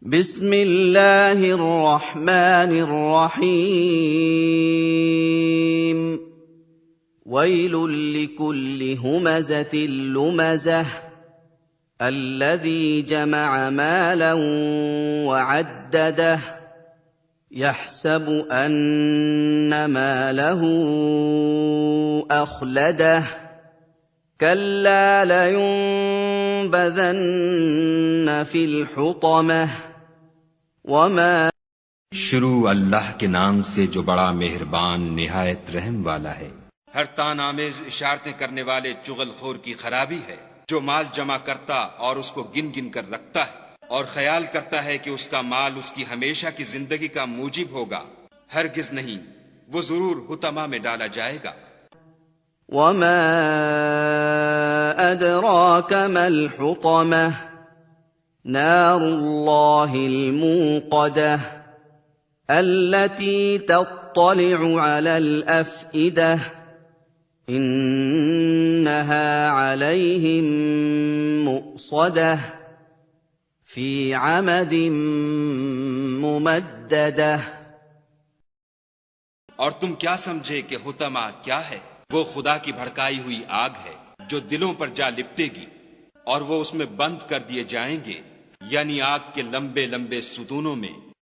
बिस्मिल्लाहिर रहमानिर रहीम। वैलुल लिकुल्लि हुमज़तिल लुमज़ह अल्लज़ी जमअ मालन वअद्ददह यहसबु अन्न मालहु अख़लदह कल्ला लयुनबज़न्न फिल हुतमह वमा। शुरू अल्लाह के नाम से जो बड़ा मेहरबान निहायत रहम वाला है। हर तानामेज इशारतें करने वाले चुगलखोर की खराबी है, जो माल जमा करता और उसको गिन गिन कर रखता है और ख्याल करता है कि उसका माल उसकी हमेशा की जिंदगी का मूजिब होगा। हरगिज नहीं, वो जरूर हुतमा में डाला जाएगा। वमा अदराक मल हुतमह नारुल्लाहिल मूक़दह अल्लती तत्तलिउ अलल अफ़इदह इन्नहा अलैहिम मुक़सदह फी अमदिन मुमद्ददह। और तुम क्या समझे कि हुतमा क्या है? वो खुदा की भड़काई हुई आग है जो दिलों पर जा लिपटेगी और वो उसमें बंद कर दिए जाएंगे, यानी आग के लंबे लंबे सुतूनों में।